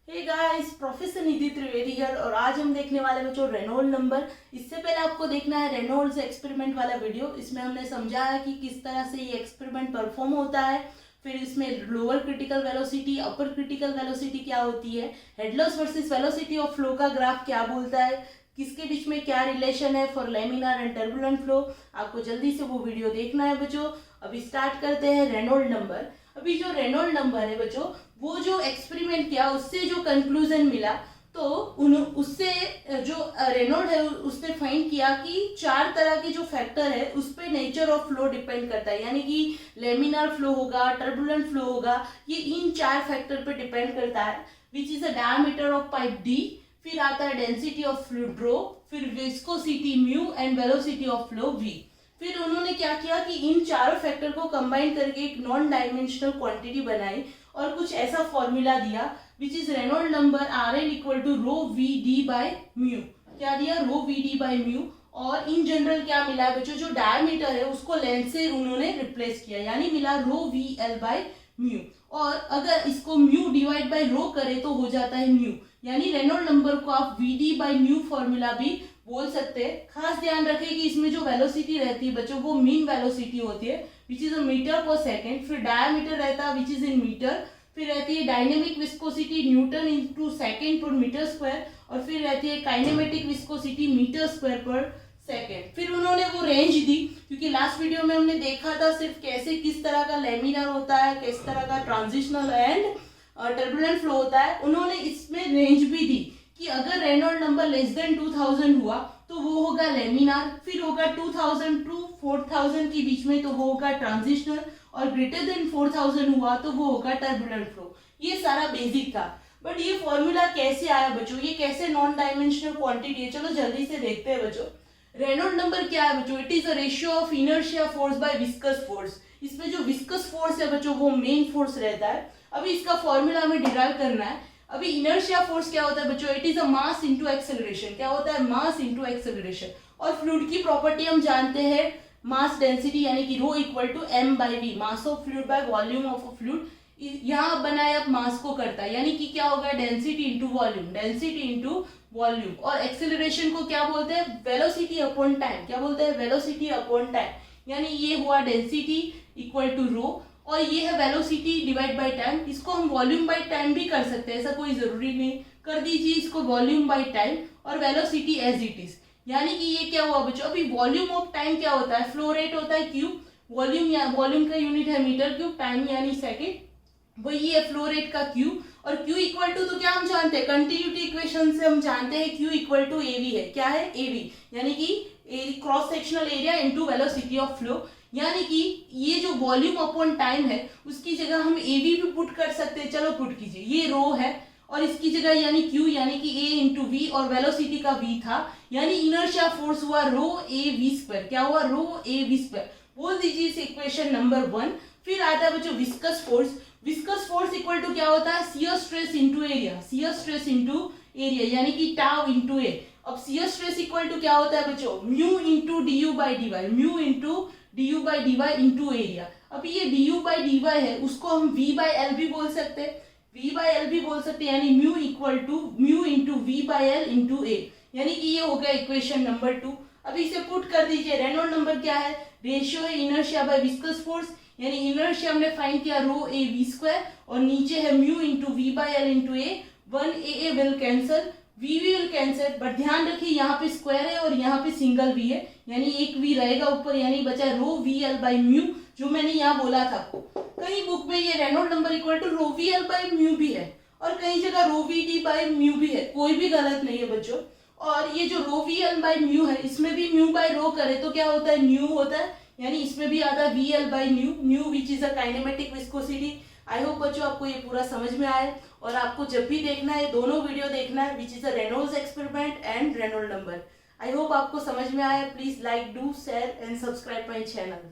Hey guys, professor Nidhi Trivedi here और आज हम देखने वाले बच्चों रेनॉल्ड नंबर। इससे पहले आपको देखना है रेनॉल्ड्स एक्सपेरिमेंट वाला वीडियो। इसमें हमने समझा है कि किस तरह से ये एक्सपेरिमेंट परफॉर्म होता है। फिर इसमें लोअर क्रिटिकल वेलोसिटी, अपर क्रिटिकल वेलोसिटी क्या होती है, हेडलर्स वर्सेस वेलोसिटी ऑफ फ्लो का ग्राफ क्या बोलता है, किसके बीच में क्या रिलेशन है for laminar and turbulent flow. आपको जल्दी से वो वीडियो देखना है बच्चों। अभी स्टार्ट करते हैं रेनॉल्ड नंबर। अभी जो रेनॉल्ड नंबर है बच्चों, वो जो एक्सपेरिमेंट किया उससे जो कंक्लूजन मिला, तो उससे जो रेनॉल्ड है उसने फाइंड किया कि चार तरह के जो फैक्टर है उस पर नेचर ऑफ फ्लो डिपेंड करता है। यानी कि लेमिनार फ्लो होगा, टर्बुलेंट फ्लो होगा, ये इन चार फैक्टर पर डिपेंड करता है। Which is the diameter of pipe D, फिर आता है डेंसिटी ऑफ फ्लूइड रो, फिर viscosity mu and velocity of flow V. फिर उन्होंने क्या किया कि इन चारों फैक्टर को कंबाइन करके एक नॉन डायमेंशनल क्वांटिटी बनाई और कुछ ऐसा फॉर्मूला दिया which is Reynold number R N equal to rho V D by mu. क्या दिया? Rho V D by mu. और इन जनरल क्या मिला है बच्चों, जो डायमीटर है उसको लेंथ से उन्होंने रिप्लेस किया, यानी मिला रो वी एल बाई म्यू। और अगर इसको म्यू डिवाइड बाई रो करे तो हो जाता है म्यू, यानी रेनॉल्ड नंबर को आप V D by mu formula भी बोल सकते हैं। खास ध्यान रखें कि इसमें जो वेलोसिटी रहती है बच्चों वो मीन वेलोसिटी होती है विच इज अ मीटर पर सेकेंड। फिर डायमीटर रहता है विच इज इन मीटर। फिर रहती है dynamic viscosity Newton into second पर मीटर स्क्वायर। और फिर रहती है काइनेमेटिक विस्कोसिटी मीटर स्क्वायर पर सेकेंड। फिर उन्होंने वो रेंज दी, क्योंकि लास्ट वीडियो में हमने देखा था सिर्फ कैसे किस तरह का लेमिनार होता है, किस तरह का ट्रांजिशनल एंड टर्बुलेंट फ्लो होता है। उन्होंने इसमें रेंज भी दी कि अगर रेनॉल्ड नंबर लेस देन 2000 हुआ तो वो होगा लेमिनार, फिर होगा 2000 टू 4000 के बीच में तो वो होगा ट्रांजिशनल, और ग्रेटर देन 4000 हुआ तो वो होगा टर्बुलेंट फ्लो। ये सारा बेसिक था। बट ये फॉर्मूला कैसे आया बच्चों, ये कैसे नॉन डायमेंशनल क्वांटिटी है, चलो जल्दी से देखते हैं बच्चों। रेनॉल्ड नंबर क्या है बच्चों? It is a ratio of inertia force by viscous force. इसमें जो विस्कस फोर्स है बच्चों वो मेन फोर्स रहता है। अभी इसका फॉर्मूला हमें डिराइव करना है। अभी इनर्शिया फोर्स क्या होता है बच्चों? It is a mass into acceleration. क्या होता है? Mass into acceleration. और फ्लूइड की प्रॉपर्टी हम जानते हैं मास डेंसिटी, यानी कि rho equal to M by V, mass of fluid by volume of a fluid. यहाँ बनाए अब मास को करता है, यानी कि क्या होगा? Density into volume, density into volume. और एक्सेलरेशन को क्या बोलते हैं? Velocity upon time. क्या बोलते हैं? Velocity upon time. यानी ये हुआ डेंसिटी इक्वल टू रो, और ये है वेलोसिटी डिवाइड बाय टाइम। इसको हम वॉल्यूम बाय टाइम भी कर सकते हैं, ऐसा कोई जरूरी नहीं। कर दीजिए इसको वॉल्यूम बाय टाइम और वेलोसिटी एज इट इज। यानी कि ये क्या हुआ बच्चों? अभी वॉल्यूम ऑफ टाइम क्या होता है? फ्लो रेट होता है क्यूब, वॉल्यूम या वॉल्यूम का यूनिट है मीटर क्यूब, टाइम यानी सेकेंड, वही है फ्लो रेट का क्यूब। और Q इक्वल टू तो क्या हम जानते हैं? कंटिन्यूटी इक्वेशन से हम जानते हैं Q इक्वल टू AV है। क्या है? AV, यानी कि cross sectional area into velocity of flow. यानी कि ये जो वॉल्यूम अपॉन टाइम है उसकी जगह हम AV भी पुट कर सकते हैं। चलो पुट कीजिए, ये रो है और इसकी जगह यानी Q यानी कि A इंटू वी, और वेलोसिटी का V था, यानी इनर्शिया फोर्स हुआ रो ए वी स्क्वायर। क्या हुआ? Rho A V square. बोल दीजिए इस इक्वेशन नंबर 1। फिर आता है बच्चों viscous force. Viscous force equal to क्या होता है? Shear stress into area, shear stress into area, यानी कि टाउ इंटू ए। अब शियर स्ट्रेस इक्वल टू क्या होता है बच्चों? Mu into D U by D Y, mu into D U by D Y into area. अब ये D U by D Y है, उसको हम वी बाई एल भी बोल सकते हैं, वी बाई एल भी बोल सकते हैं, यानी mu equal to mu into V by L into A. यानी कि ये हो गया इक्वेशन नंबर 2। अभी इसे पुट कर दीजिए। रेनॉल्ड नंबर क्या है? रेशियो है इनर्शिया बाय विस्कस फोर्स, यानी इनर्शिया हमने फाइंड किया रो ए वी स्क्वायर, और नीचे है mu into V by L into A. 1 A will cancel, V will cancel, but ध्यान रखिए यहाँ पे स्क्वायर है और यहाँ पे सिंगल वी है, यानी एक वी रहेगा ऊपर, यानी बचा रो वी एल बाई म्यू, जो मैंने यहाँ बोला था आपको। कहीं बुक में ये Reynold number equal to rho V L by mu भी है, और कहीं जगह rho V D by mu भी है, कोई भी गलत नहीं है बच्चों। और ये जो रो वी एल बाई म्यू है, इसमें भी म्यू बाई रो करे तो क्या होता है? न्यू होता है, यानी इसमें भी आता है we L by new, new which is a kinematic viscosity. I hope बच्चों आपको ये पूरा समझ में आए, और आपको जब भी देखना है दोनों वीडियो देखना है which is a Reynolds experiment and Reynold number. I hope आपको समझ में आया। Please like, do, share and subscribe my channel.